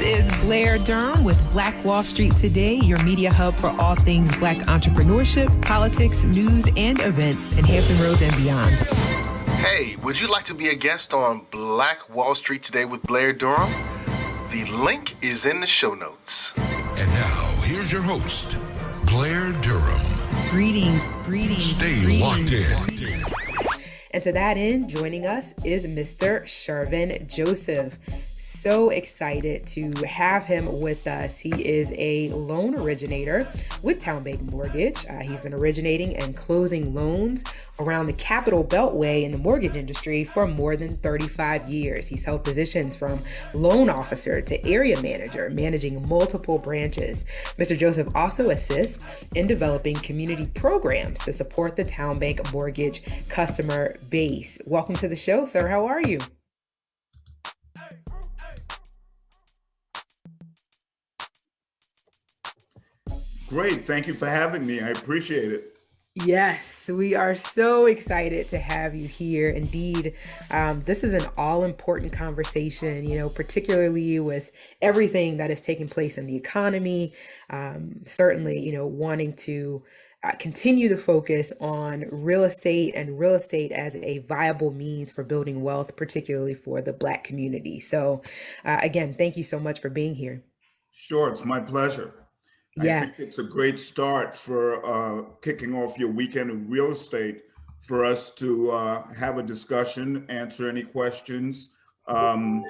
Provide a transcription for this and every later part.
is Blair Durham with Black Wall Street Today, your media hub for all things Black entrepreneurship, politics, news, and events in Hampton Roads and beyond. Hey, would you like to be a guest on Black Wall Street Today with Blair Durham? The link is in the show notes. And now, here's your host, Blair Durham. Greetings. Stay locked in. And to that end, joining us is Mr. Shervin Joseph. So excited to have him with us. He is a loan originator with Town Bank Mortgage. He's been originating and closing loans around the Capital Beltway in the mortgage industry for more than 35 years. He's held positions from loan officer to area manager, managing multiple branches. Mr. Joseph also assists in developing community programs to support the Town Bank Mortgage customer base. Welcome to the show, sir. How are you? Great. Thank you for having me. I appreciate it. Yes, we are so excited to have you here. Indeed, this is an all-important conversation, particularly with everything that is taking place in the economy. Certainly, wanting to continue to focus on real estate and real estate as a viable means for building wealth, particularly for the Black community. So again, thank you so much for being here. Sure, it's my pleasure. Yeah. I think it's a great start for kicking off your weekend of real estate for us to have a discussion, answer any questions. I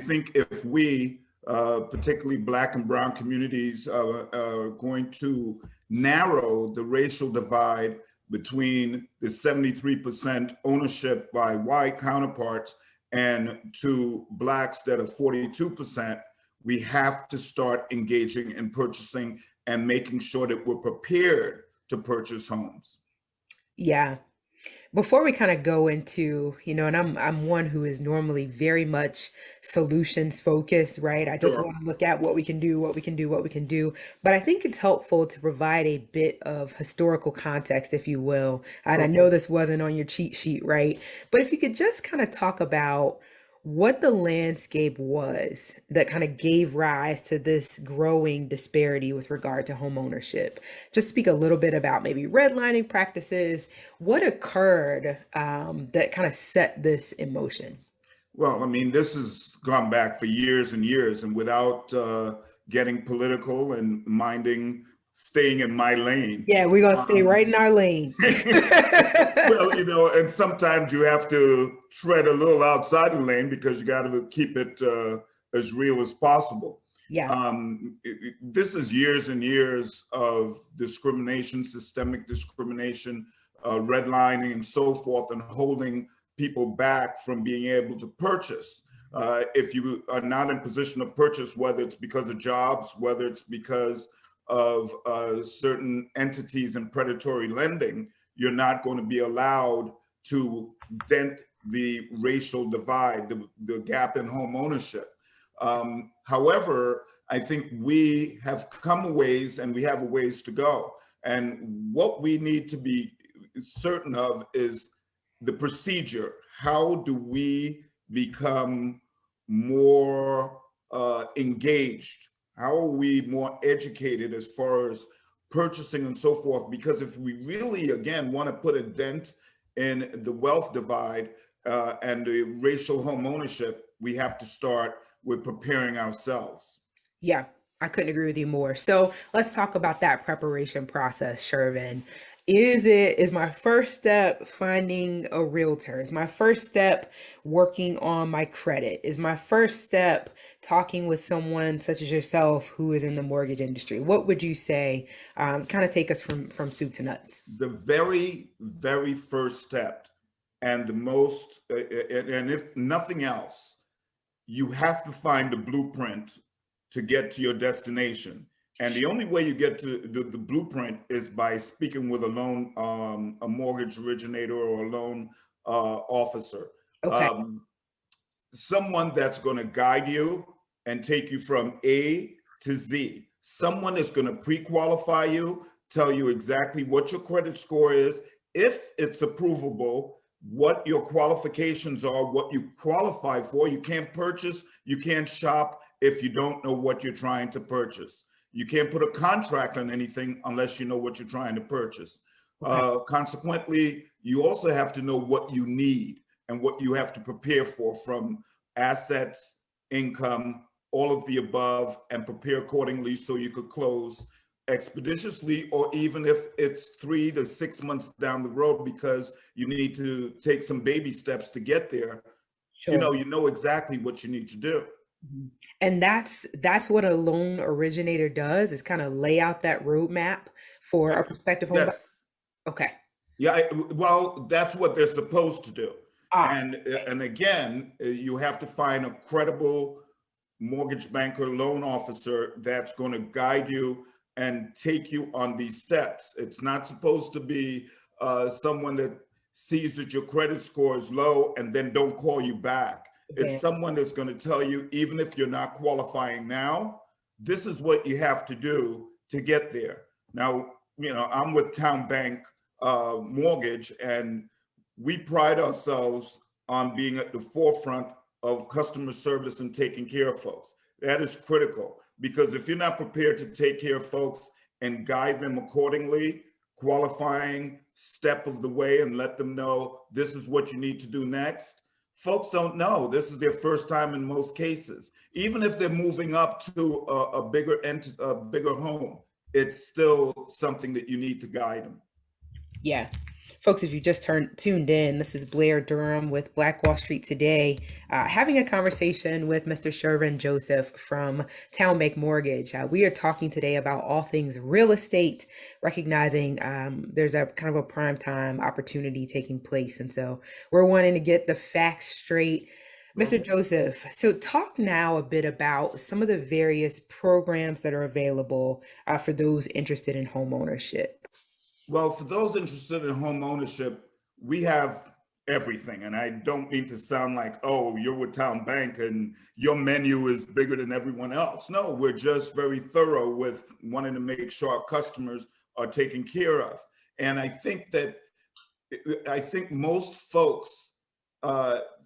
think if we, particularly Black and Brown communities, are going to narrow the racial divide between the 73% ownership by white counterparts and to Blacks that are 42%, we have to start engaging in purchasing and making sure that we're prepared to purchase homes. Yeah. Before we kind of go into, and I'm one who is normally very much solutions focused, right? I just want to look at what we can do. But I think it's helpful to provide a bit of historical context, if you will. And I know this wasn't on your cheat sheet, right? But if you could just kind of talk about what the landscape was that kind of gave rise to this growing disparity with regard to home ownership. Just speak a little bit about maybe redlining practices, what occurred that kind of set this in motion. Well, I mean, this has gone back for years and years, and without getting political and staying in my lane. Yeah, we're going to stay right in our lane. Well, and sometimes you have to tread a little outside the lane because you got to keep it as real as possible. Yeah. This is years and years of discrimination, systemic discrimination, redlining and so forth, and holding people back from being able to purchase. If you are not in position to purchase, whether it's because of jobs, whether it's because of certain entities and predatory lending, you're not going to be allowed to dent the racial divide, the gap in home ownership. However, I think we have come a ways and we have a ways to go. And what we need to be certain of is the procedure. How do we become more engaged? How are we more educated as far as purchasing and so forth? Because if we really, again, want to put a dent in the wealth divide and the racial home ownership, we have to start with preparing ourselves. Yeah, I couldn't agree with you more. So let's talk about that preparation process, Shervin. Is my first step finding a realtor? Is my first step working on my credit? Is my first step talking with someone such as yourself who is in the mortgage industry? What would you say? Kind of take us from soup to nuts. The very, very first step, and the most, and if nothing else, you have to find a blueprint to get to your destination. And the only way you get to the blueprint is by speaking with a mortgage originator or a loan officer. Okay. Someone that's going to guide you and take you from A to Z. Someone is going to pre-qualify you, tell you exactly what your credit score is. If it's approvable, what your qualifications are, what you qualify for. You can't purchase, you can't shop if you don't know what you're trying to purchase. You can't put a contract on anything unless you know what you're trying to purchase. Okay. Consequently, you also have to know what you need and what you have to prepare for, from assets, income, all of the above, and prepare accordingly so you could close expeditiously, or even if it's 3 to 6 months down the road because you need to take some baby steps to get there. Sure. You know exactly what you need to do. Mhm. And that's what a loan originator does, is kind of lay out that roadmap for a prospective home buyer. Yes. Okay. Yeah, well, that's what they're supposed to do. Ah, And okay. and again, you have to find a credible mortgage banker, loan officer that's going to guide you and take you on these steps. It's not supposed to be someone that sees that your credit score is low and then don't call you back. It's Advantage. someone that's going to tell you, even if you're not qualifying now, this is what you have to do to get there. Now, I'm with Town Bank Mortgage, and we pride ourselves on being at the forefront of customer service and taking care of folks. That is critical, because if you're not prepared to take care of folks and guide them accordingly, qualifying step of the way and let them know this is what you need to do next, folks don't know. This is their first time in most cases. Even if they're moving up to a bigger home, it's still something that you need to guide them. Yeah. Folks, if you just tuned in, this is Blair Durham with Black Wall Street Today, having a conversation with Mr. Shervin Joseph from Town Bank Mortgage. We are talking today about all things real estate, recognizing there's a kind of a prime time opportunity taking place. And so we're wanting to get the facts straight. Mr. Joseph, so talk now a bit about some of the various programs that are available for those interested in home ownership. Well, for those interested in home ownership, we have everything. And I don't mean to sound like, oh, you're with Town Bank and your menu is bigger than everyone else. No, we're just very thorough with wanting to make sure our customers are taken care of. And I think most folks,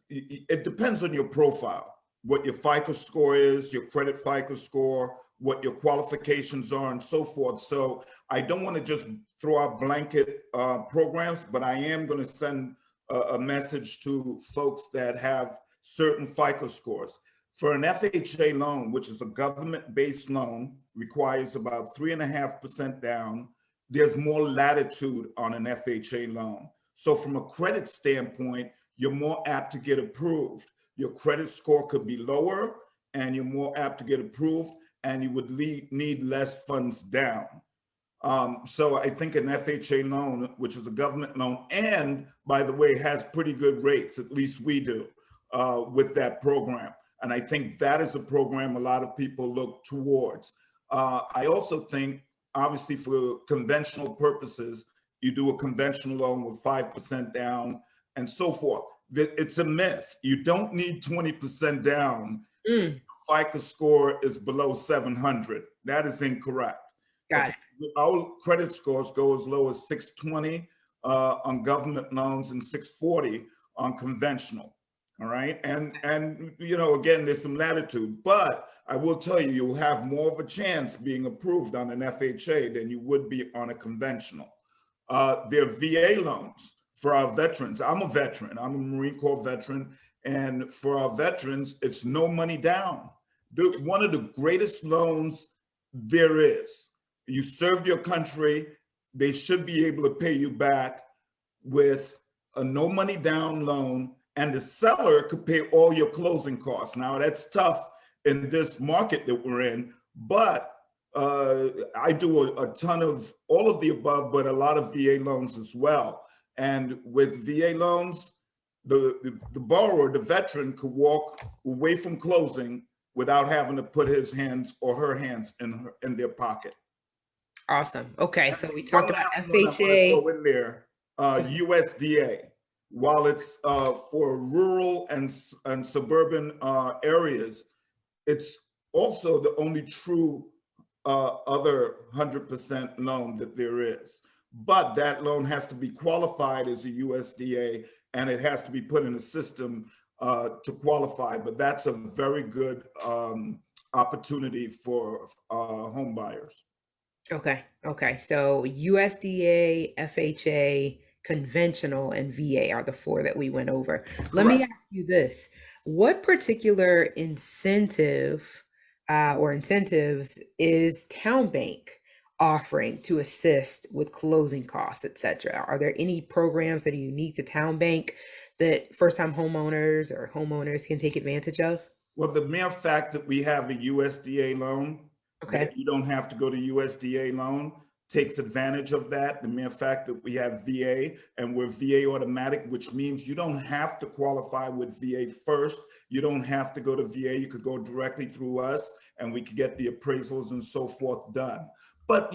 it depends on your profile, what your FICO score is, your credit FICO score, what your qualifications are, and so forth. So I don't want to just throw out blanket programs, but I am going to send a message to folks that have certain FICO scores. For an FHA loan, which is a government-based loan, requires about 3.5% down. There's more latitude on an FHA loan. So from a credit standpoint, you're more apt to get approved. Your credit score could be lower and you're more apt to get approved, and you would need less funds down. So I think an FHA loan, which is a government loan, and by the way, has pretty good rates, at least we do, with that program. And I think that is a program a lot of people look towards. I also think, obviously, for conventional purposes, you do a conventional loan with 5% down and so forth. It's a myth. You don't need 20% down. Mm, FICO score is below 700. That is incorrect. got Okay. it. Our credit scores go as low as 620 on government loans and 640 on conventional. All right. And again, there's some latitude, but I will tell you, you'll have more of a chance being approved on an FHA than you would be on a conventional. There are VA loans for our veterans. I'm a veteran. I'm a Marine Corps veteran. And for our veterans, it's no money down. One of the greatest loans there is. You served your country. They should be able to pay you back with a no money down loan, and the seller could pay all your closing costs. Now, that's tough in this market that we're in, but I do a ton of all of the above, but a lot of VA loans as well. And with VA loans, the borrower, the veteran, could walk away from closing without having to put his hands or her hands in their pocket. Awesome. Okay, And so we one talked about last one I want to FHA. throw in there, USDA. While it's for rural and suburban areas, it's also the only true other 100% loan that there is. But that loan has to be qualified as a USDA, and it has to be put in a system to qualify. But that's a very good opportunity for home buyers. Okay. Okay. So USDA, FHA, conventional, and VA are the four that we went over. Let me Correct. ask you this. What particular incentive or incentives is Town Bank offering to assist with closing costs, et cetera? Are there any programs that are unique to Town Bank that first-time homeowners or homeowners can take advantage of? Well, the mere fact that we have a USDA loan, Okay. that you don't have to go to USDA loan, takes advantage of that. The mere fact that we have VA and we're VA automatic, which means you don't have to qualify with VA first. You don't have to go to VA. You could go directly through us and we could get the appraisals and so forth done. But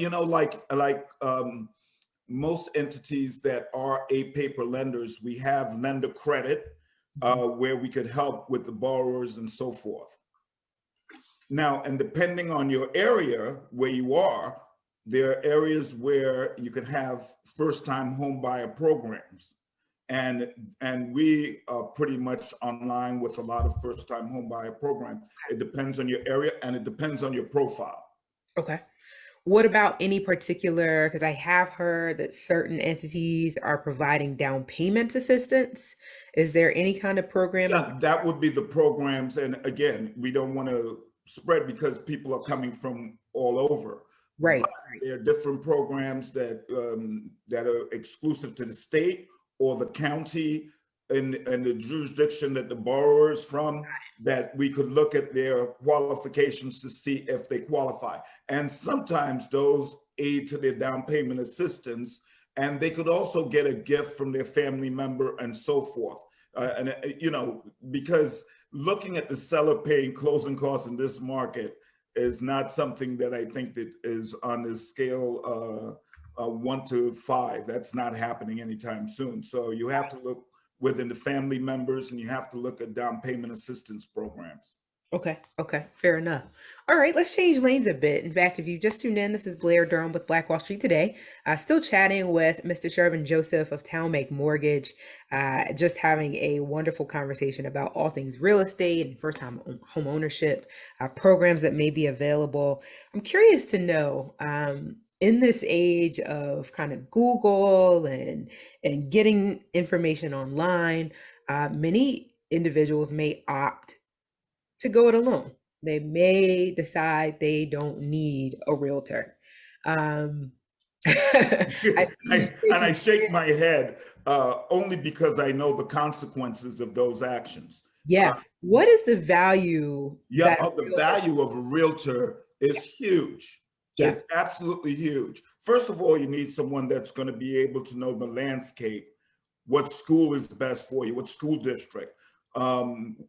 most entities that are paper lenders, we have lender credit where we could help with the borrowers and so forth. Now, and depending on your area where you are, there are areas where you can have first-time home buyer programs. And we are pretty much online with a lot of first-time home buyer programs. It depends on your area and it depends on your profile. Okay. What about any particular, because I have heard that certain entities are providing down payment assistance. Is there any kind of program Yeah, that would be the programs. And again, we don't want to spread because people are coming from all over. right, But there are different programs that that are exclusive to the state or the county and the jurisdiction that the borrower is from, that we could look at their qualifications to see if they qualify. And sometimes those aid to their down payment assistance, and they could also get a gift from their family member and so forth. Because looking at the seller paying closing costs in this market is not something that I think that is on the scale 1 to 5. That's not happening anytime soon. So you have to look within the family members and you have to look at down payment assistance programs. Okay, okay, fair enough. All right, let's change lanes a bit. In fact, if you just tuned in, this is Blair Durham with Black Wall Street Today. Still chatting with Mr. Shervin Joseph of Town Bank Mortgage, just having a wonderful conversation about all things real estate and first-time home ownership, programs that may be available. I'm curious to know, in this age of kind of Google and getting information online, many individuals may opt to go it alone. They may decide they don't need a realtor. Um, I see you And I shaking your shake head. my head only because I know the consequences of those actions. Yeah. What is the value Yeah, that a the realtor? value of a realtor is huge. Yeah. It's absolutely huge. First of all, you need someone that's going to be able to know the landscape, what school is best for you, what school district,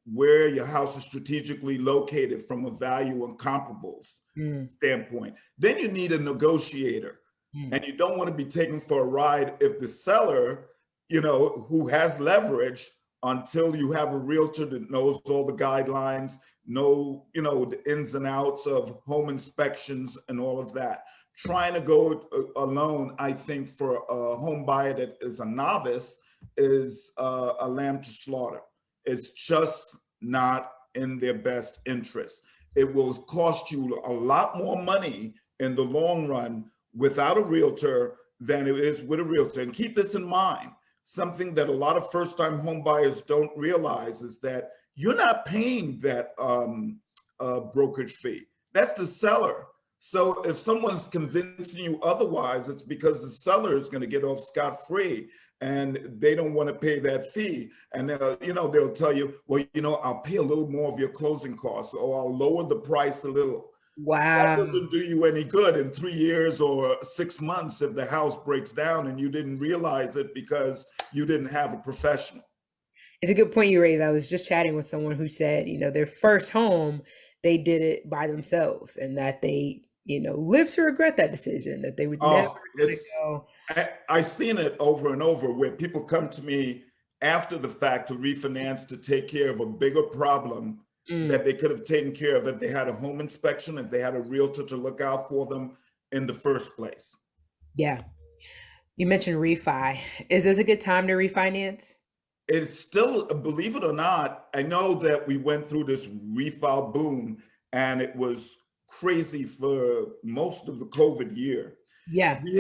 where your house is strategically located from a value and comparables Mm, standpoint. Then you need a negotiator. mm. And you don't want to be taken for a ride if the seller, who has leverage, until you have a realtor that knows all the guidelines, the ins and outs of home inspections and all of that. Trying to go alone, I think, for a home buyer that is a novice is a lamb to slaughter. It's just not in their best interest. It will cost you a lot more money in the long run without a realtor than it is with a realtor. And keep this in mind. Something that a lot of first-time home buyers don't realize is that you're not paying that brokerage fee. That's the seller. So if someone's convincing you otherwise, it's because the seller is going to get off scot-free and they don't want to pay that fee. And they'll tell you, well, I'll pay a little more of your closing costs, or I'll lower the price a little. That Wow. doesn't do you any good in 3 years or 6 months if the house breaks down and you didn't realize it because you didn't have a professional. It's a good point you raised. I was just chatting with someone who said, their first home, they did it by themselves and that they, live to regret that decision, that they would never Oh, kind of go. I've seen it over and over where people come to me after the fact to refinance to take care of a bigger problem Mm, that they could have taken care of if they had a home inspection, if they had a realtor to look out for them in the first place. yeah. You mentioned refi. Is this a good time to refinance? It's still, believe it or not, I know that we went through this refile boom and it was crazy for most of the COVID year. Yeah. We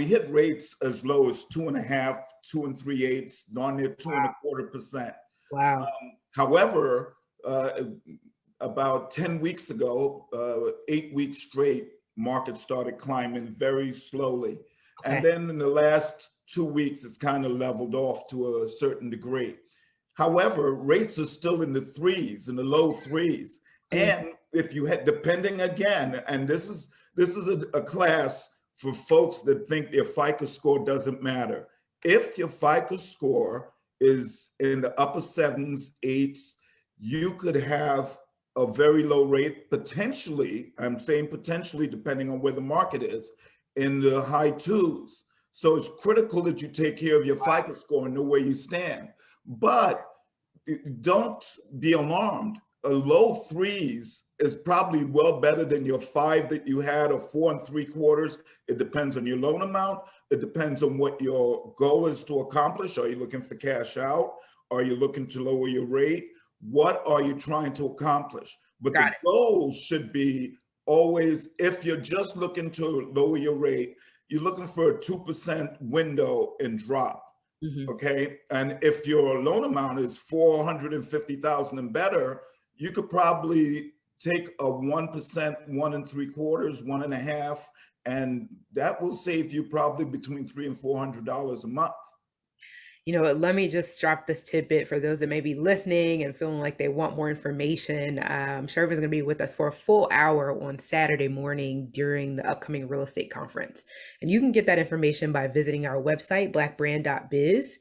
hit rates as low as 2.5, 2 3/8, darn near 2.25%. Wow. However, about 10 weeks ago, 8 weeks straight, market started climbing very slowly. And Okay. then in the last 2 weeks, it's kind of leveled off to a certain degree. However, rates are still in the threes, in the low threes. Mm, And if you had, depending again, and this is a class for folks that think their FICO score doesn't matter. If your FICO score is in the upper sevens, eights, you could have a very low rate, potentially, I'm saying potentially, depending on where the market is, in the high twos. So it's critical that you take care of your FICO score and know where you stand. But don't be alarmed. A low threes is probably well better than your five that you had, or 4 3/4. It depends on your loan amount. It depends on what your goal is to accomplish. Are you looking for cash out? Are you looking to lower your rate? What are you trying to accomplish? But got the goal should be always, if you're just looking to lower your rate, you're looking for a 2% window and drop. it. Hmm. Okay. And if your loan amount is 450,000 and better, you could probably take a 1%, 1 3/4, 1.5, and that will save you probably between $300 and $400 a month. You know what, let me just drop this tidbit for those that may be listening and feeling like they want more information. I'm sure everyone's going to be with us for a full hour on Saturday morning during the upcoming real estate conference. And you can get that information by visiting our website, blackbrand.biz,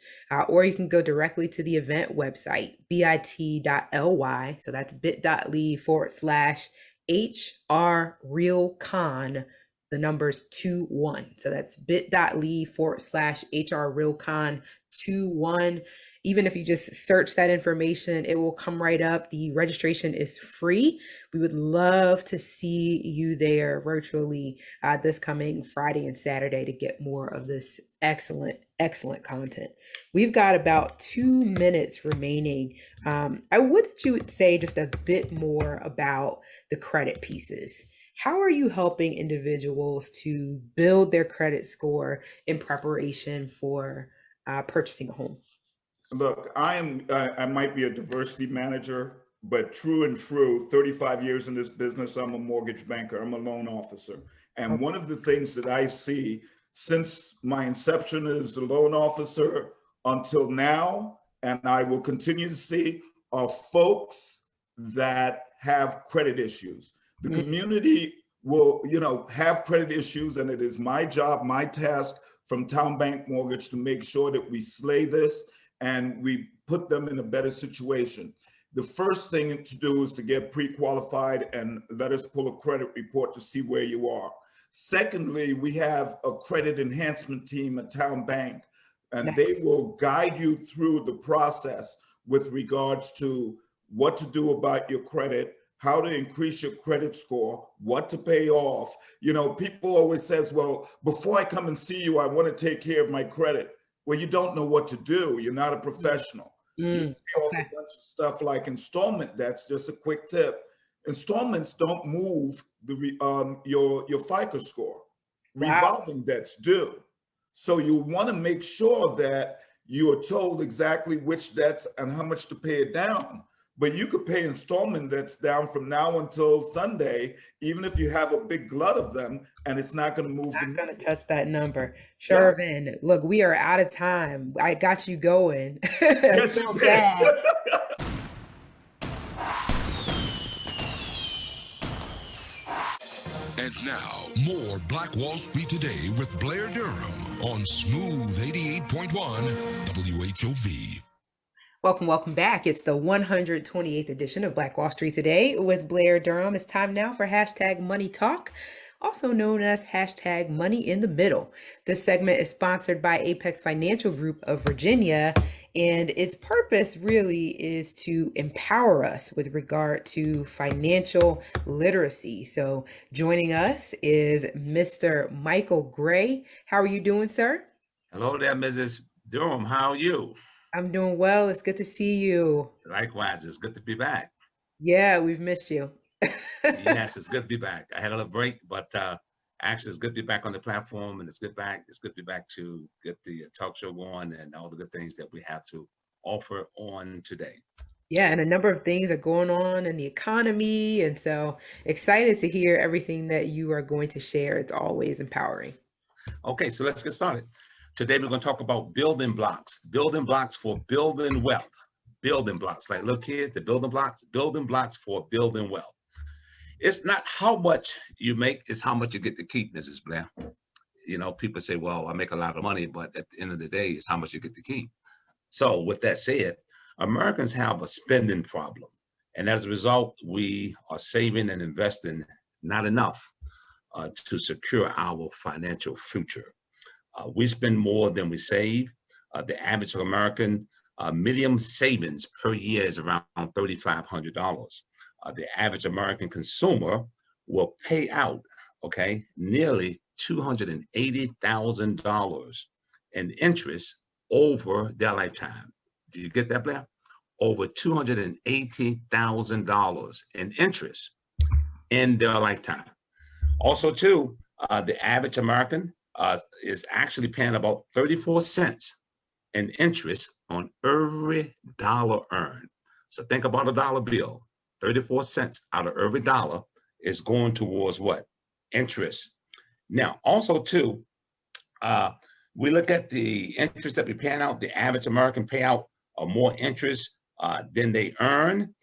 or you can go directly to the event website, bit.ly. So that's bit.ly/HR the numbers 21. So that's bit.ly/HRRealCon21. Even if you just search that information, it will come right up. The registration is free. We would love to see you there virtually this coming Friday and Saturday to get more of this excellent content. We've got about 2 minutes remaining. I would that you would say just a bit more about the credit pieces. How are you helping individuals to build their credit score in preparation for purchasing a home? Look, I might be a diversity manager, but true and true, 35 years in this business, I'm a mortgage banker, I'm a loan officer. And one of the things that I see since my inception as a loan officer until now, and I will continue to see, are folks that have credit issues. The Mm, community will, have credit issues, and it is my job, my task from Town Bank Mortgage to make sure that we slay this and we put them in a better situation. The first thing to do is to get pre-qualified and let us pull a credit report to see where you are. Secondly, we have a credit enhancement team at Town Bank, and they nice. will guide you through the process with regards to what to do about your credit, how to increase your credit score, what to pay off. People always says, well, before I come and see you, I want to take care of my credit. Well, you don't know what to do. You're not a professional. You pay off a Okay. bunch of stuff like installment debts. Just a quick tip. Installments don't move your FICO score. Wow. Revolving debts do. So you want to make sure that you are told exactly which debts and how much to pay it down. But you could pay installment debts down from now until Sunday, even if you have a big glut of them, and it's not going to move the Not gonna needle. touch that number. Yeah. Shervin, look, we are out of time. I got you going Yes, you so did. bad. And now, more Black Wall Street Today with Blair Durham on Smooth 88.1 WHOV. Welcome back. It's the 128th edition of Black Wall Street Today with Blair Durham. It's time now for hashtag Money Talk, also known as hashtag Money in the Middle. This segment is sponsored by Apex Financial Group of Virginia, and its purpose really is to empower us with regard to financial literacy. So joining us is Mr. Michael Gray. How are you doing, sir? Hello there, Mrs. Durham. How are you? I'm doing well. It's good to see you. Likewise, it's good to be back. Yeah, we've missed you. Yes, it's good to be back. I had a little break, but actually, it's good to be back on the platform, and it's good back. It's good to be back to get the talk show going and all the good things that we have to offer on today. Yeah, and a number of things are going on in the economy. And so excited to hear everything that you are going to share. It's always empowering. Okay, so let's get started. Today, we're going to talk about building blocks for building wealth, building blocks like little kids, the building blocks for building wealth. It's not how much you make, it's how much you get to keep, Mrs. Blair. You know, people say, well, I make a lot of money, but at the end of the day, it's how much you get to keep. So with that said, Americans have a spending problem. And as a result, we are saving and investing not enough to secure our financial future. We spend more than we save. The average American minimum savings per year is around $3,500. The average American consumer will pay out, okay, nearly $280,000 in interest over their lifetime. Did you get that, Blair? Over $280,000 in interest in their lifetime. Also, too, the average American is actually paying about 34 cents in interest on every dollar earned. So think about a dollar bill. 34 cents out of every dollar is going towards what? Interest. Now, also, too, we look at the interest that we're paying out. The average American pay out more interest than they earn.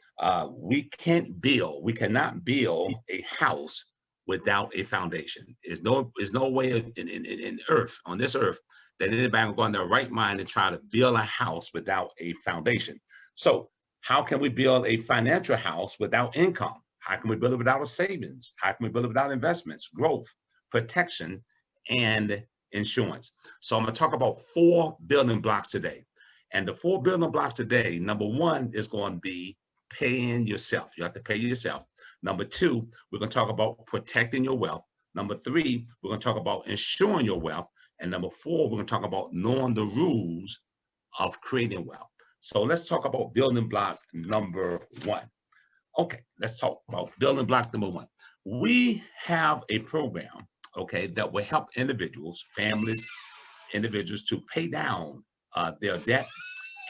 We cannot build a house without a foundation. There's no way in earth, on this earth, that anybody will go in their right mind and try to build a house without a foundation. So how can we build a financial house without income? How can we build it without a savings? How can we build it without investments, growth, protection, and insurance? So I'm going to talk about 4 building blocks today. And the 4 building blocks today, number 1 is going to be paying yourself. You have to pay yourself. Number 2, we're going to talk about protecting your wealth. Number 3, we're going to talk about ensuring your wealth. And number 4, we're going to talk about knowing the rules of creating wealth. So let's talk about building block number 1. Okay, let's talk about building block number 1. We have a program, okay, that will help individuals, families, individuals to pay down their debt.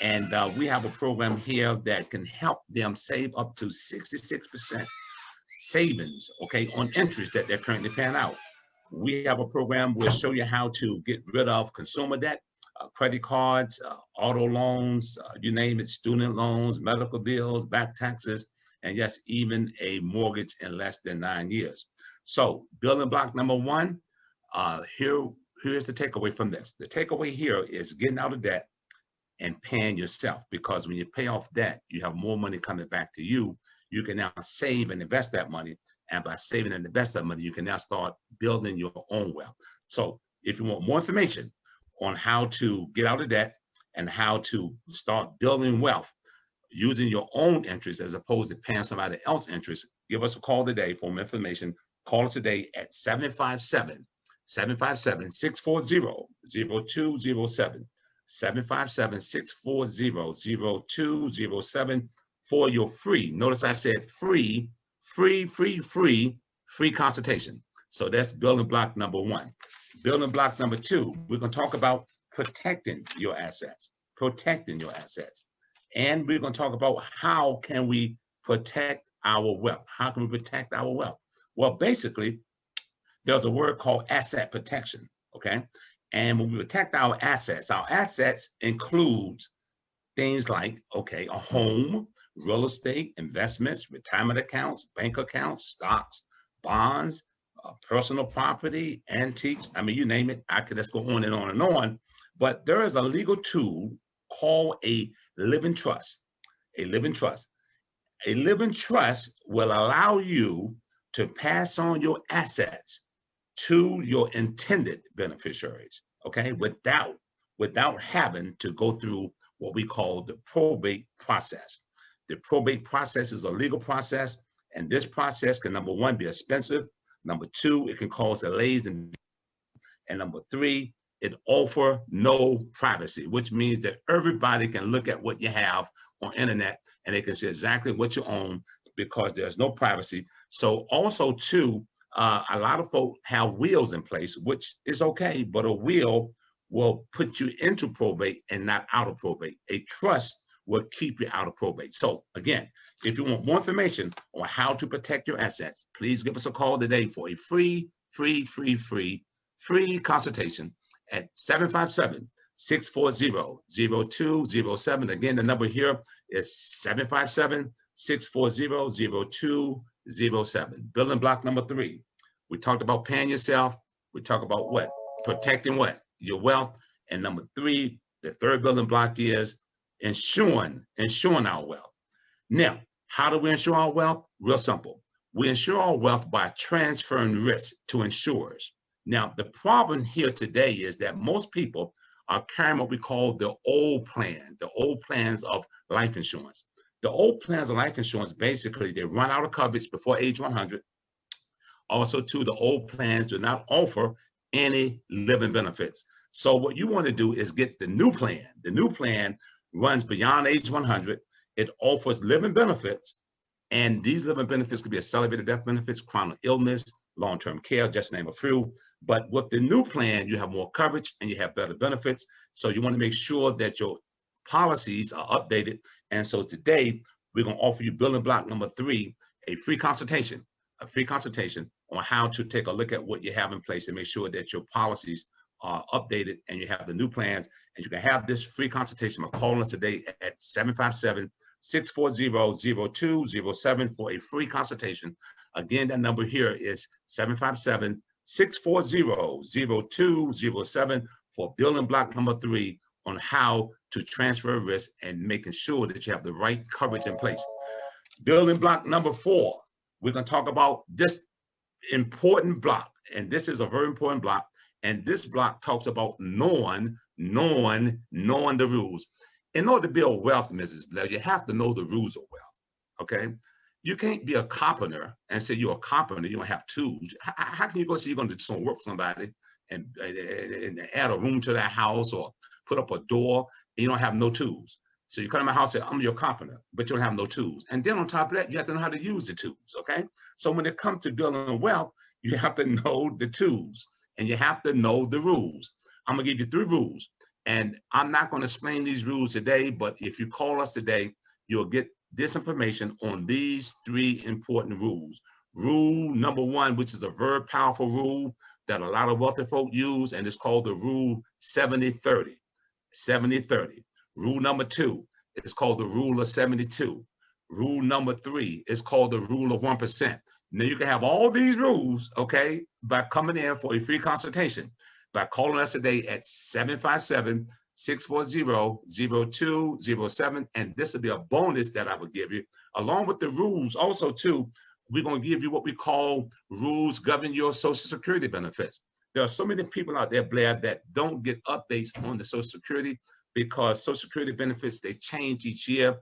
And we have a program here that can help them save up to 66% savings, okay, on interest that they're currently paying out. We have a program we'll show you how to get rid of consumer debt, credit cards, auto loans, you name it, student loans, medical bills, back taxes, and yes, even a mortgage in less than 9 years. So building block number 1, here's the takeaway from this. The takeaway here is getting out of debt and paying yourself, because when you pay off debt, you have more money coming back to you. You can now save and invest that money. And by saving and invest that money, you can now start building your own wealth. So if you want more information on how to get out of debt and how to start building wealth using your own interest as opposed to paying somebody else's interest, give us a call today for more information. Call us today at 757-640-0207. 757-640-0207 for your free. Notice I said free consultation. So that's building block number 1. Building block number 2, we're going to talk about protecting your assets. And we're going to talk about how can we protect our wealth. How can we protect our wealth? Well, basically, there's a word called asset protection, okay? And when we protect our assets includes things like, okay, a home, real estate, investments, retirement accounts, bank accounts, stocks, bonds, personal property, antiques. I mean, you name it. Let's go on and on and on. But there is a legal tool called a living trust. A living trust will allow you to pass on your assets to your intended beneficiaries, okay, without having to go through what we call the probate process. The probate process is a legal process, and this process can, number 1, be expensive. Number 2, it can cause delays, and number 3, It offers no privacy, which means that everybody can look at what you have on internet and they can see exactly what you own because there's no privacy. So also too, a lot of folks have wills in place, which is okay, but a will put you into probate and not out of probate. A trust will keep you out of probate. So again, if you want more information on how to protect your assets, please give us a call today for a free consultation at 757-640-0207. Again, the number here is 757-640-0207. Building block number 3. We talked about paying yourself. We talked about what? Protecting what? Your wealth. And number 3, the third building block is ensuring our wealth. Now, how do we ensure our wealth? Real simple. We ensure our wealth by transferring risk to insurers. Now, the problem here today is that most people are carrying what we call the old plan, the old plans of life insurance. The old plans of life insurance, basically, they run out of coverage before age 100. Also, too, the old plans do not offer any living benefits. So what you want to do is get the new plan. The new plan runs beyond age 100. It offers living benefits, and these living benefits could be accelerated death benefits, chronic illness, long-term care, just name a few. But with the new plan, you have more coverage and you have better benefits. So you want to make sure that your policies are updated. And so today, we're going to offer you building block number 3, a free consultation on how to take a look at what you have in place and make sure that your policies are updated and you have the new plans. And you can have this free consultation by calling us today at 757-640-0207 for a free consultation. Again, that number here is 757-640-0207 for building block number 3 on how to transfer risk and making sure that you have the right coverage in place. Building block number 4, we're going to talk about this important block, and this is a very important block. And this block talks about knowing the rules. In order to build wealth, Mrs. Blair, you have to know the rules of wealth, okay? You can't be a carpenter and say you're a carpenter, you don't have tools. How can you go say you're going to do some work for somebody and add a room to that house or put up a door and you don't have no tools? So you come to my house and say, I'm your carpenter, but you don't have no tools. And then on top of that, you have to know how to use the tools, okay? So when it comes to building wealth, you have to know the tools and you have to know the rules. I'm gonna give you 3 rules. And I'm not gonna explain these rules today, but if you call us today, you'll get this information on these 3 important rules. Rule number 1, which is a very powerful rule that a lot of wealthy folk use, and it's called the rule 70-30. 70-30. Rule number 2 is called the rule of 72. Rule number 3 is called the rule of 1%. Now you can have all these rules, okay, by coming in for a free consultation, by calling us today at 757-640-0207. And this will be a bonus that I will give you. Along with the rules, also too, we're going to give you what we call rules governing your Social Security benefits. There are so many people out there, Blair, that don't get updates on the Social Security because Social Security benefits, they change each year.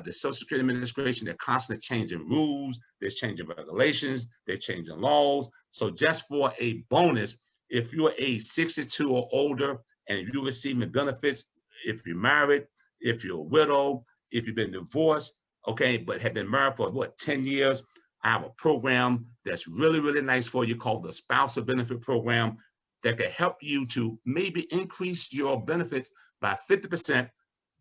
The Social Security Administration, they're constantly changing rules, they're changing regulations, they're changing laws. So just for a bonus, if you're age 62 or older and you're receiving benefits, if you're married, if you're a widow, if you've been divorced, okay, but have been married for 10 years, I have a program that's really, really nice for you called the Spousal Benefit Program that can help you to maybe increase your benefits by 50%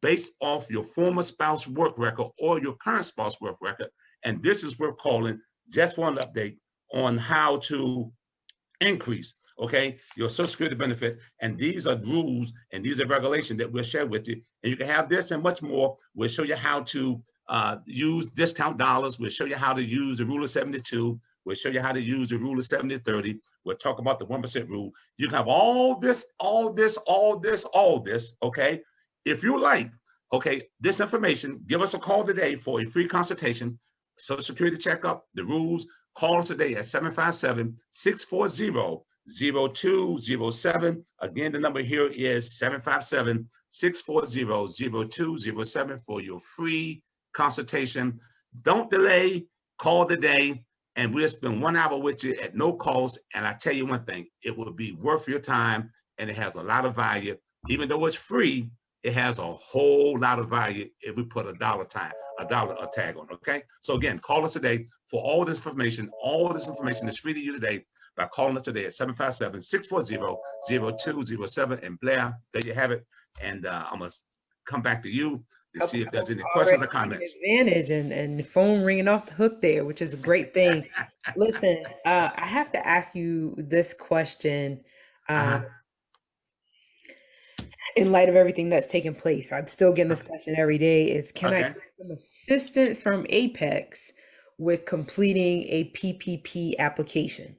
based off your former spouse work record or your current spouse work record. And this is what we're calling just for an update on how to increase, okay, your Social Security benefit. And these are rules and these are regulations that we'll share with you. And you can have this and much more. We'll show you how to use discount dollars. We'll show you how to use the rule of 72. We'll show you how to use the rule of 70-30. We'll talk about the 1% rule. You can have all this, okay? If you like, okay, this information, give us a call today for a free consultation, Social Security checkup, the rules. Call us today at 757-640-0207. Again, the number here is 757-640-0207 for your free consultation. Don't delay, call today, and we'll spend 1 hour with you at no cost. And I tell you one thing, it will be worth your time and it has a lot of value. Even though it's free, it has a whole lot of value if we put a dollar tag on. Okay. So again, call us today for all this information. All this information is free to you today by calling us today at 757-640-0207. And Blair, there you have it. And I'm gonna come back to you to see Couple if there's folks any questions already or taking comments. advantage and phone ringing off the hook there, which is a great thing. Listen, I have to ask you this question. Uh-huh. In light of everything that's taken place, I'm still getting this question every day is, can I Okay. get some assistance from Apex with completing a PPP application?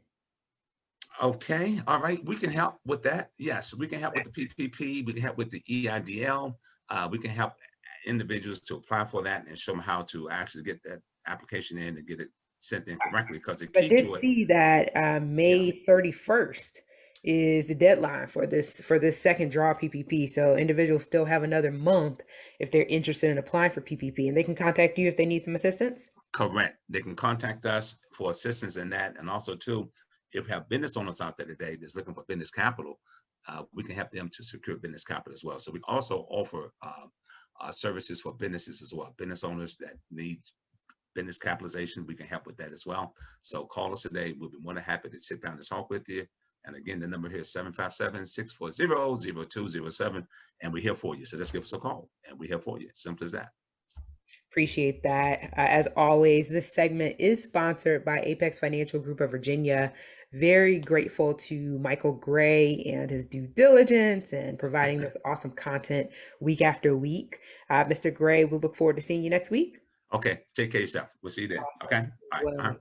Okay. All right. We can help with that. Yes, we can help with the PPP. We can help with the EIDL. We can help individuals to apply for that and show them how to actually get that application in and get it sent in correctly, because the I key did to it. see that Yeah. May 31st is the deadline for this second draw PPP. So individuals still have another month if they're interested in applying for PPP, and they can contact you if they need some assistance. Correct. They can contact us for assistance in that. And also too, if we have business owners out there today that's looking for business capital, we can help them to secure business capital as well. So we also offer services for businesses as well. Business owners that need business capitalization, we can help with that as well. So call us today. We'll be more than happy to sit down and talk with you. And again, the number here is 757-640-0207. And we're here for you. So just give us a call and we're here for you. Simple as that. Appreciate that. As always, this segment is sponsored by Apex Financial Group of Virginia. Very grateful to Michael Gray and his due diligence and providing this awesome content week after week. Mr. Gray, we'll look forward to seeing you next week. Okay. Take care of yourself. We'll see you then. Okay. All right.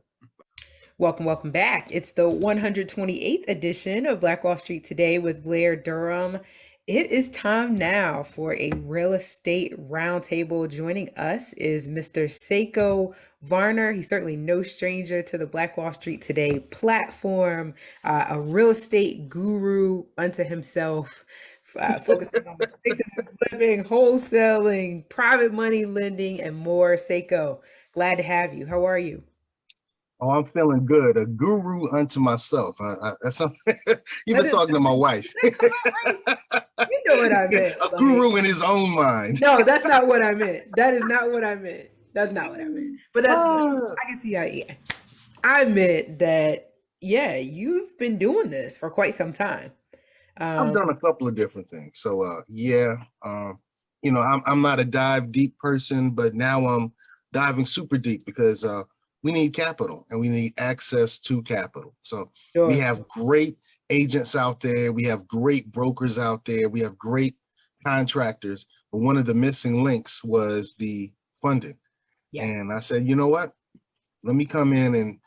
Well, welcome back. It's the 128th edition of Black Wall Street Today with Blair Durham. It is time now for a real estate roundtable. Joining us is Mr. Seiko Varner. He's certainly no stranger to the Black Wall Street Today platform, a real estate guru unto himself, focusing on fixing and flipping, wholesaling, private money lending, and more. Seiko, glad to have you. How are you? Oh, I'm feeling good. A guru unto myself. That's something you've been talking to my wife. Come on, right? You know what I meant. A guru in his own mind. No, that's not what I meant. That is not what I meant. That's not what I meant. But that's I can see how. Yeah, I meant that. Yeah, you've been doing this for quite some time. I've done a couple of different things. So I'm not a dive deep person, but now I'm diving super deep because we need capital and we need access to capital. So Sure. we have great agents out there. We have great brokers out there. We have great contractors. But one of the missing links was the funding. Yeah. And I said, you know what? Let me come in and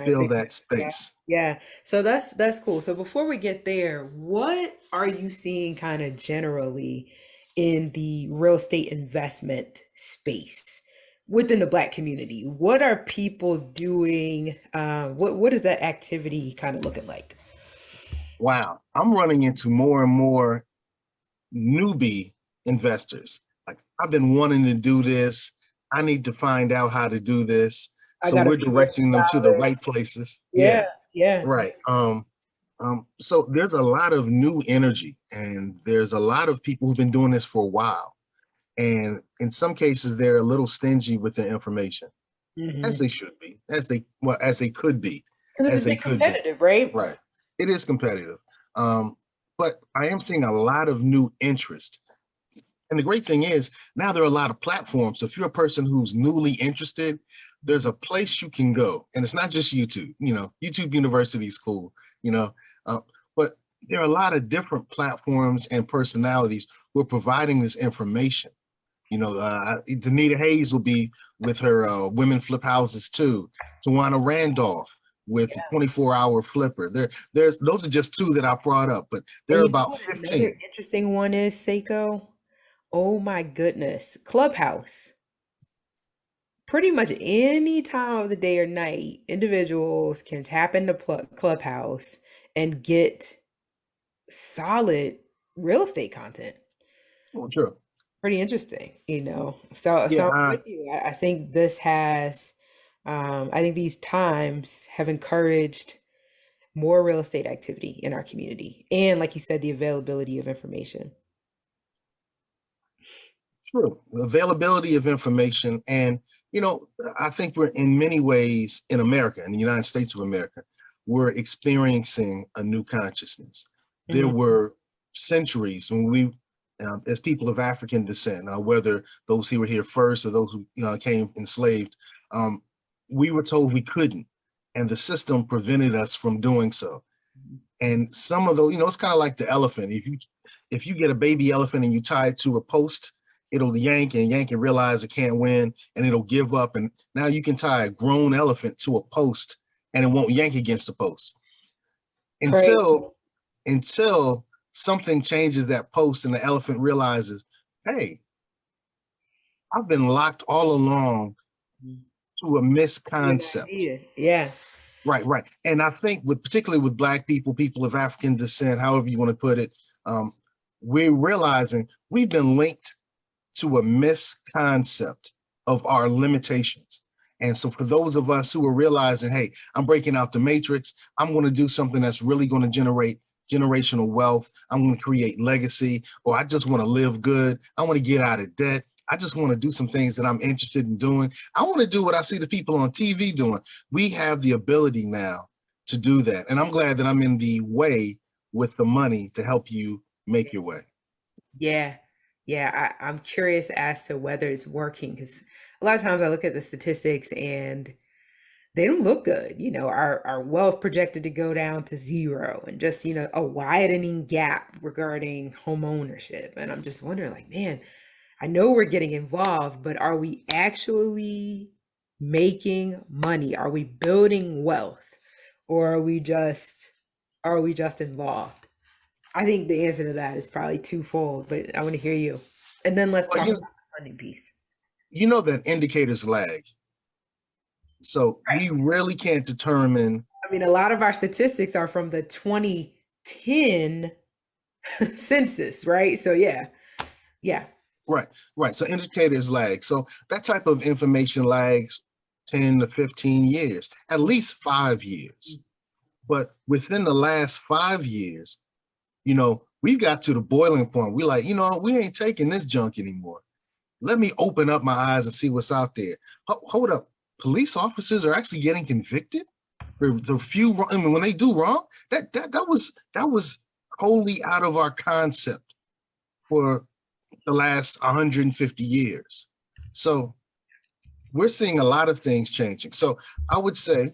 fill that space. Yeah. So that's cool. So before we get there, what are you seeing kind of generally in the real estate investment space within the Black community? What are people doing? What is that activity kind of looking like? Wow. I'm running into more and more newbie investors. Like, I've been wanting to do this. I need to find out how to do this. So we're directing them to the right places. Yeah. Right. So there's a lot of new energy, and there's a lot of people who've been doing this for a while. And in some cases, they're a little stingy with the information, as they should be, as they could be. Because it's a bit competitive, right? Right. It is competitive. But I am seeing a lot of new interest. And the great thing is, now there are a lot of platforms. So if you're a person who's newly interested, there's a place you can go. And it's not just YouTube. YouTube University is cool, but there are a lot of different platforms and personalities who are providing this information. Danita Hayes will be with her Women Flip Houses too. Tawana Randolph with 24-hour Flipper. Those are just two that I brought up, but there are about 15. Another interesting one is, Seiko. Oh my goodness. Clubhouse. Pretty much any time of the day or night, individuals can tap into Clubhouse and get solid real estate content. Oh, sure. Pretty interesting, So I'm with you. I think this has, I think these times have encouraged more real estate activity in our community? And like you said, the availability of information. True. Availability of information. And, I think we're in many ways in America, in the United States of America, we're experiencing a new consciousness. There Mhm. were centuries when we, as people of African descent, whether those who were here first or those who came enslaved, um, we were told we couldn't. And the system prevented us from doing so. And some of those, it's kind of like the elephant. If you get a baby elephant and you tie it to a post, it'll yank and realize it can't win, and it'll give up. And now you can tie a grown elephant to a post and it won't yank against the post Right. until something changes that post and the elephant realizes, hey, I've been locked all along to a Good misconcept. idea. Yeah. Right, right. And I think particularly with Black people, people of African descent, however you want to put it, we're realizing we've been linked to a misconcept of our limitations. And so for those of us who are realizing, hey, I'm breaking out the matrix, I'm going to do something that's really going to generate generational wealth. I'm going to create legacy, or I just want to live good. I want to get out of debt. I just want to do some things that I'm interested in doing. I want to do what I see the people on TV doing. We have the ability now to do that. And I'm glad that I'm in the way with the money to help you make your way. Yeah. Yeah. I'm curious as to whether it's working, because a lot of times I look at the statistics and they don't look good. Our wealth projected to go down to zero, and just, a widening gap regarding home ownership. And I'm just wondering, like, man, I know we're getting involved, but are we actually making money? Are we building wealth? Or are we just involved? I think the answer to that is probably twofold, but I want to hear you. And then let's Well, talk about the funding piece. you know that indicators lag. So Right. we really can't determine. I mean, a lot of our statistics are from the 2010 census, right? So yeah. Yeah. Right, right. So indicators lag. So that type of information lags 10 to 15 years, at least 5 years. But within the last 5 years, we've got to the boiling point. We're like, we ain't taking this junk anymore. Let me open up my eyes and see what's out there. Hold up. Police officers are actually getting convicted for the few. I mean, when they do wrong, that was wholly out of our concept for the last 150 years. So we're seeing a lot of things changing. So I would say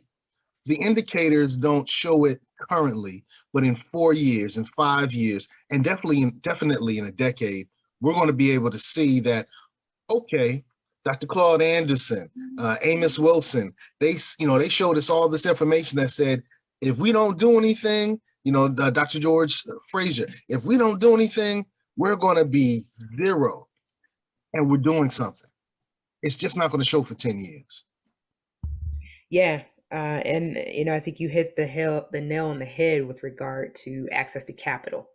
the indicators don't show it currently, but in 4 years, in 5 years, and definitely in a decade, we're going to be able to see that, okay, Dr. Claude Anderson, Amos Wilson, they showed us all this information that said, if we don't do anything, Dr. George Frazier, if we don't do anything, we're going to be zero, and we're doing something. It's just not going to show for 10 years. Yeah. And I think you hit the nail on the head with regard to access to capital.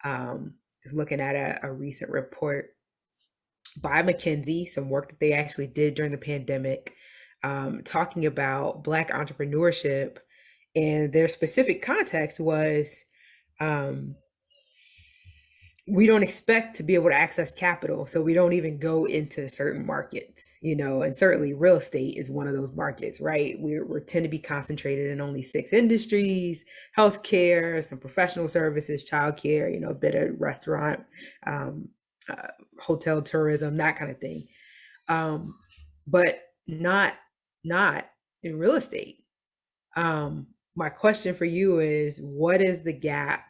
Is looking at a recent report by McKinsey, some work that they actually did during the pandemic, talking about Black entrepreneurship, and their specific context was, we don't expect to be able to access capital, so we don't even go into certain markets, and certainly real estate is one of those markets, right? We're tend to be concentrated in only 6 industries: healthcare, some professional services, childcare, a bit of restaurant, hotel tourism, that kind of thing, but not in real estate. My question for you is, what is the gap?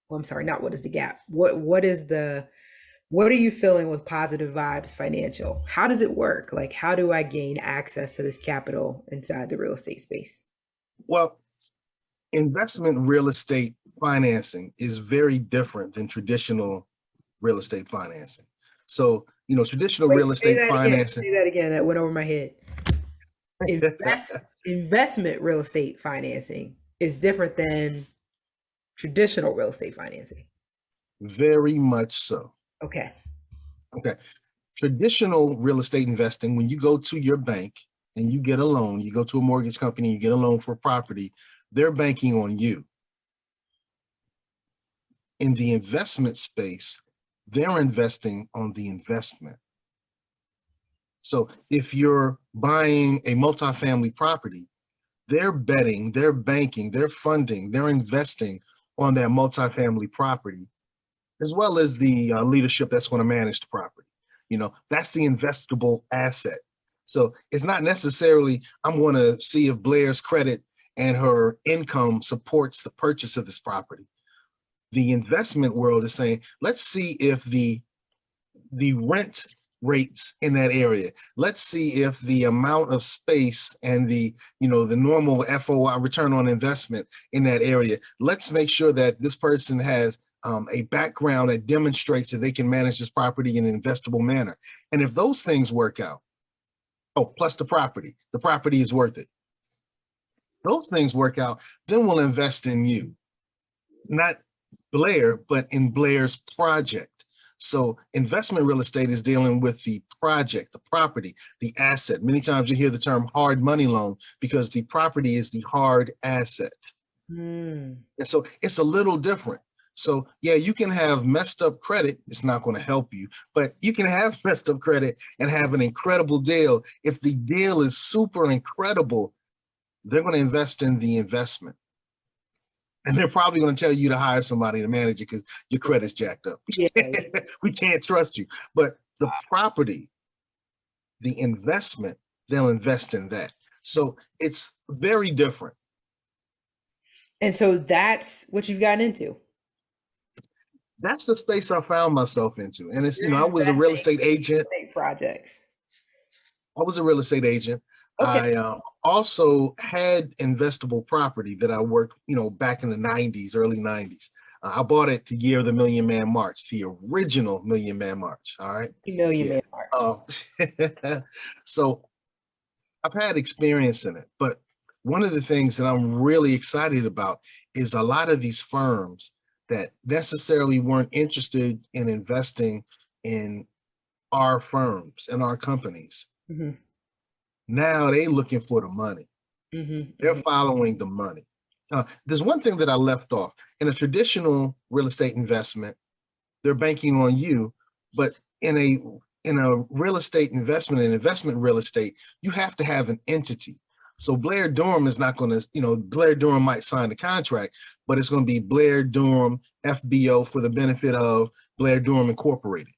Well, I'm sorry, not what is the gap. What are you feeling with Positive Vibes Financial? How does it work? Like, how do I gain access to this capital inside the real estate space? Well, investment real estate financing is very different than traditional real estate financing. So, traditional Wait, real say estate that again. financing. Say that again. That went over my head. Investment real estate financing is different than traditional real estate financing. Very much so. Okay. Okay. Traditional real estate investing, when you go to your bank and you get a loan, you go to a mortgage company, you get a loan for property, they're banking on you. In the investment space, they're investing on the investment. So if you're buying a multifamily property, they're betting, they're banking, they're funding, they're investing on that multifamily property, as well as the leadership that's going to manage the property. That's the investable asset. So it's not necessarily, I'm going to see if Blair's credit and her income supports the purchase of this property. The investment world is saying, let's see if the rent rates in that area. Let's see if the amount of space and the normal FOI, return on investment, in that area. Let's make sure that this person has a background that demonstrates that they can manage this property in an investable manner. And if those things work out, plus the property is worth it. Those things work out, then we'll invest in you. Not Blair, but in Blair's project. So investment real estate is dealing with the project, the property, the asset. Many times you hear the term hard money loan because the property is the hard asset. And so it's a little different. So yeah, you can have messed up credit. It's not going to help you, but you can have messed up credit and have an incredible deal. If the deal is super incredible, they're going to invest in the investment. And they're probably going to tell you to hire somebody to manage it because your credit's jacked up. Yeah. We can't trust you. But the property, the investment, they'll invest in that. So it's very different. And so that's what you've gotten into. That's the space I found myself into. And it's, I was a real estate agent. Projects. I was a real estate agent. Okay. I also had investable property that I worked, back in the 90s, early 90s. I bought it the year of the Million Man March, the original Million Man March. All right. Man March. So I've had experience in it. But one of the things that I'm really excited about is a lot of these firms that necessarily weren't interested in investing in our firms and our companies. Mm-hmm. Now they looking for the money. Mm-hmm. They're following the money. There's one thing that I left off. In a traditional real estate investment, they're banking on you, but in a real estate investment, in investment real estate, you have to have an entity. So Blair Durham is not going to, Blair Durham might sign the contract, but it's going to be Blair Durham FBO for the benefit of Blair Durham Incorporated,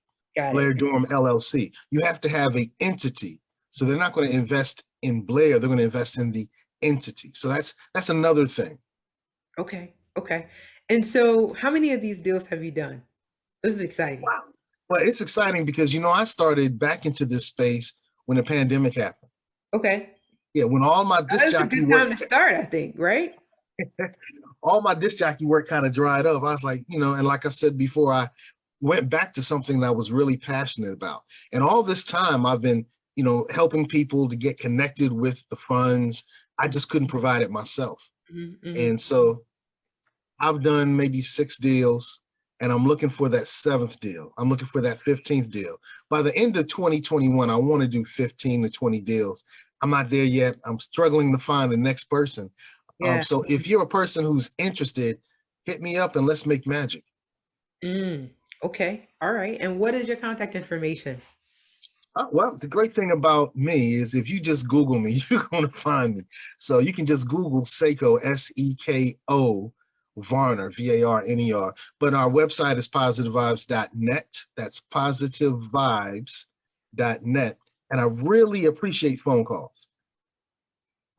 Blair Durham LLC. You have to have an entity. So they're not going to invest in Blair, they're going to invest in the entity. So that's another thing. Okay. And so how many of these deals have you done? This is exciting. Wow. Well, it's exciting because, I started back into this space when the pandemic happened. Okay. Yeah, when all my disc jockey work. That's a good time to start, I think, right? all my disc jockey work kind of dried up. I was like, and like I said before, I went back to something that I was really passionate about. And all this time I've been, helping people to get connected with the funds. I just couldn't provide it myself. Mm-hmm. And so I've done maybe 6 deals and I'm looking for that 7th deal. I'm looking for that 15th deal. By the end of 2021, I want to do 15 to 20 deals. I'm not there yet. I'm struggling to find the next person. Yeah. So if you're a person who's interested, hit me up and let's make magic. Okay. All right. And what is your contact information? Well, the great thing about me is if you just Google me, you're going to find me. So you can just Google Seko, S-E-K-O, Varner, V-A-R-N-E-R. But our website is PositiveVibes.net. That's PositiveVibes.net. And I really appreciate phone calls.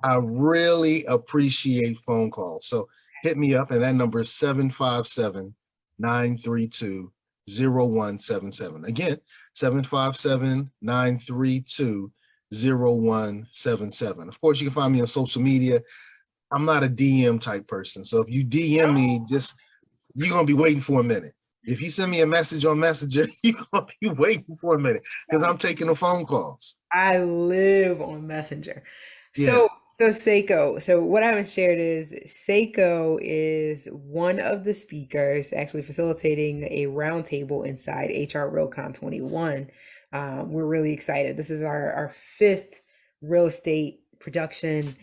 I really appreciate phone calls. So hit me up, and that number is 757-932-0177. Again, 757-932-0177. Of course, you can find me on social media. I'm not a DM type person. So if you DM me, you're going to be waiting for a minute. If you send me a message on Messenger, you're going to be waiting for a minute because I'm taking the phone calls. I live on Messenger. So Seko, so what I haven't shared is Seko is one of the speakers actually facilitating a roundtable inside HR RealCon 21. We're really excited. This is our 5th real estate production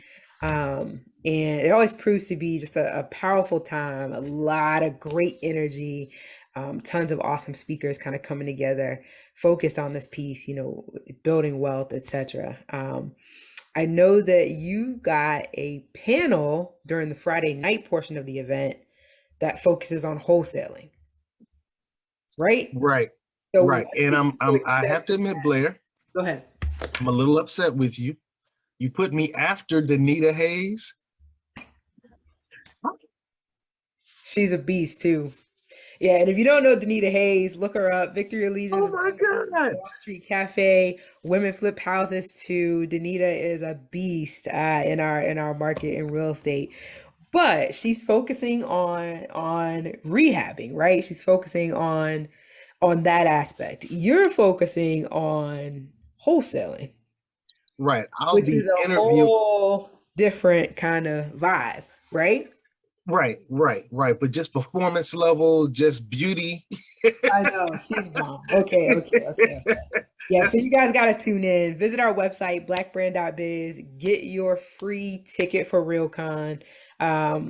And it always proves to be just a powerful time, a lot of great energy, tons of awesome speakers kind of coming together, focused on this piece, building wealth, etc. I know that you got a panel during the Friday night portion of the event that focuses on wholesaling, right? Right, So right. what And can people I have expect to from admit, that? Blair, Go ahead. I'm a little upset with you. You put me after Danita Hayes. She's a beast too. Yeah, and if you don't know Danita Hayes, look her up. Victory Allegiance, Oh my God. Wall Street Cafe, Women Flip Houses too. Danita is a beast in our market in real estate. But she's focusing on rehabbing, right? She's focusing on that aspect. You're focusing on wholesaling, Right. I'll which is be a interviewed. whole different kind of vibe, right? Right, right, right. But just performance level, just beauty. I know she's bomb. Okay, okay, okay. Yeah, so That's you guys got to tune in. Visit our website, blackbrand.biz. Get your free ticket for RealCon.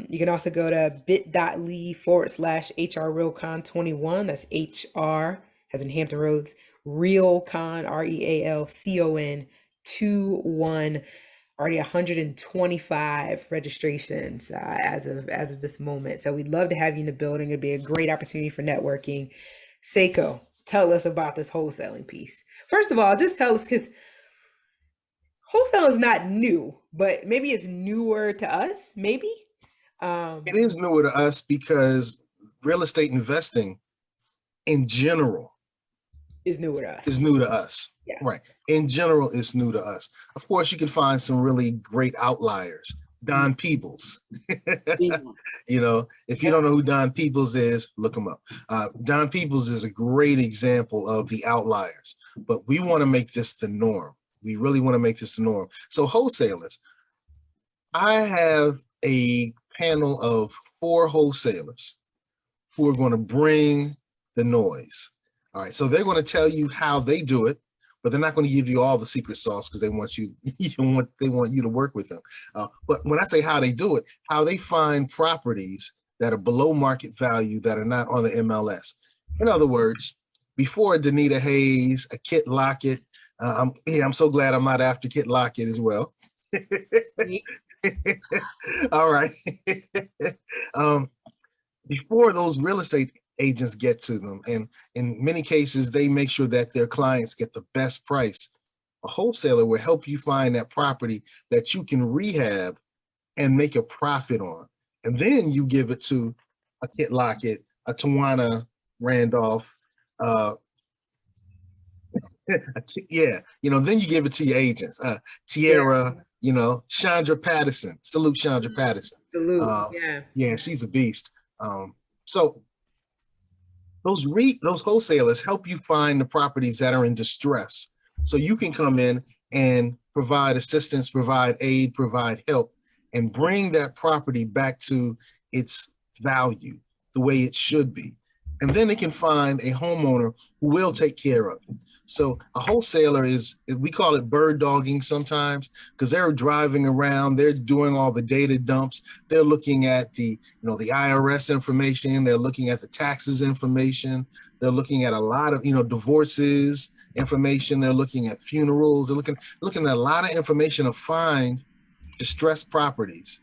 You can also go to bit.ly/HRRealCon21. That's HR, as in Hampton Roads, RealCon, RealCon 21. Already 125 registrations as of this moment. So we'd love to have you in the building. It'd be a great opportunity for networking. Seiko, tell us about this wholesaling piece. First of all, just tell us, because wholesale is not new, but maybe it's newer to us, maybe. it Um, is newer to us because real estate investing in general is newer to us. is new to us. Yeah. Right. In general, it's new to us. Of course, you can find some really great outliers. Don Peebles. Mhm. If you don't know who Don Peebles is, look him up. Don Peebles is a great example of the outliers, but we want to make this the norm. We really want to make this the norm. So wholesalers, I have a panel of 4 wholesalers who are going to bring the noise. All right, so they're going to tell you how they do it, but they're not going to give you all the secret sauce because they want you, they want you to work with them. But when I say how they do it, how they find properties that are below market value that are not on the MLS. In other words, before a Danita Hayes, a Kit Lockett, I'm so glad I'm not after Kit Lockett as well. All right. um, Before those real estate agents get to them, and in many cases, they make sure that their clients get the best price. A wholesaler will help you find that property that you can rehab and make a profit on. And then you give it to a Kit Lockett, a Tawana Randolph, uh, yeah, then you give it to your agents, Yeah. Tierra, Chandra Patterson. Salute Chandra Patterson. Salute. Yeah. Yeah, she's a beast. So those wholesalers help you find the properties that are in distress, so you can come in and provide assistance, provide aid, provide help, and bring that property back to its value, the way it should be. And then they can find a homeowner who will take care of it. So a wholesaler we call it bird dogging sometimes, because they're driving around, they're doing all the data dumps, they're looking at the IRS information, they're looking at the taxes information, they're looking at a lot of divorces information, they're looking at funerals, they're looking at a lot of information to find distressed properties.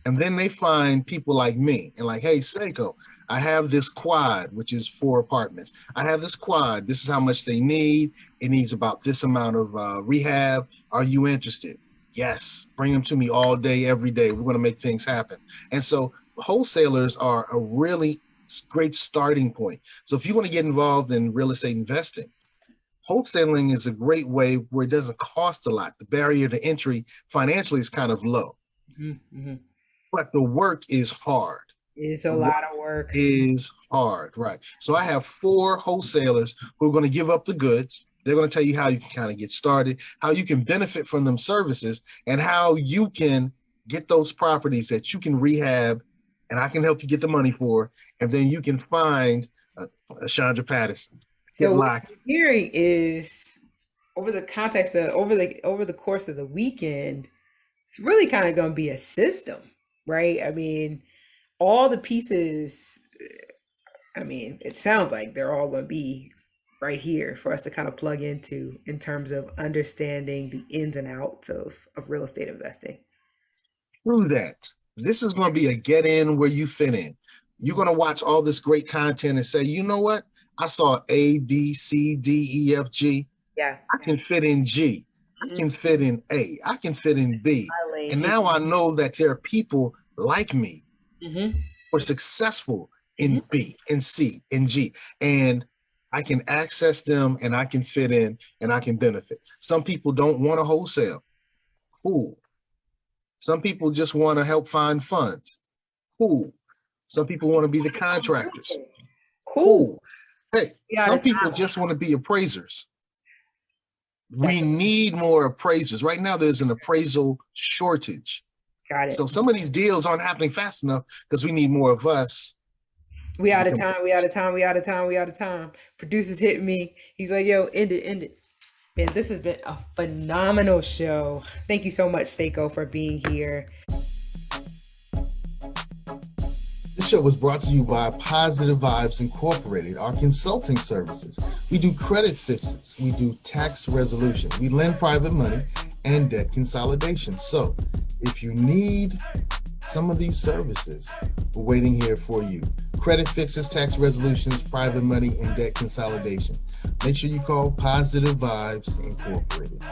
And then they find people like me and like, hey, Seiko, I have this quad, which is 4 apartments. I have this quad. This is how much they need. It needs about this amount of rehab. Are you interested? Yes. Bring them to me all day, every day. We're going to make things happen. And so wholesalers are a really great starting point. So if you want to get involved in real estate investing, wholesaling is a great way where it doesn't cost a lot. The barrier to entry financially is kind of low. Mm-hmm. But the work is hard. It's a lot of work. Is hard, right? So I have 4 wholesalers who are going to give up the goods. They're going to tell you how you can kind of get started, how you can benefit from them services, and how you can get those properties that you can rehab, and I can help you get the money for, and then you can find a Chandra Patterson. Get So what locked. you're hearing is, over the context of over the course of the weekend, It's really kind of going to be a system, right? I mean, all the pieces, I mean, it sounds like they're all going to be right here for us to kind of plug into in terms of understanding the ins and outs of real estate investing. Through that, this is going to be a get in where you fit in. You're going to watch all this great content and say, you know what? I saw A, B, C, D, E, F, G. Yeah. I can fit in G. I can fit in A. I can fit in B. And now I know that there are people like me who are successful in B, in C, in G. And I can access them and I can fit in and I can benefit. Some people don't want to wholesale. Cool. Some people just want to help find funds. Cool. Some people want to be the contractors. Cool. Hey, some people just want to be appraisers. We need more appraisers. Right now, there's an appraisal shortage. Got it. So some of these deals aren't happening fast enough because we need more of us. We out of time. Producer's hitting me. He's like, yo, end it. Man, this has been a phenomenal show. Thank you so much, Seiko, for being here. This show was brought to you by Positive Vibes Incorporated, our consulting services. We do credit fixes, we do tax resolution, we lend private money, and debt consolidation. So if you need some of these services, we're waiting here for you. Credit fixes, tax resolutions, private money, and debt consolidation. Make sure you call Positive Vibes Incorporated.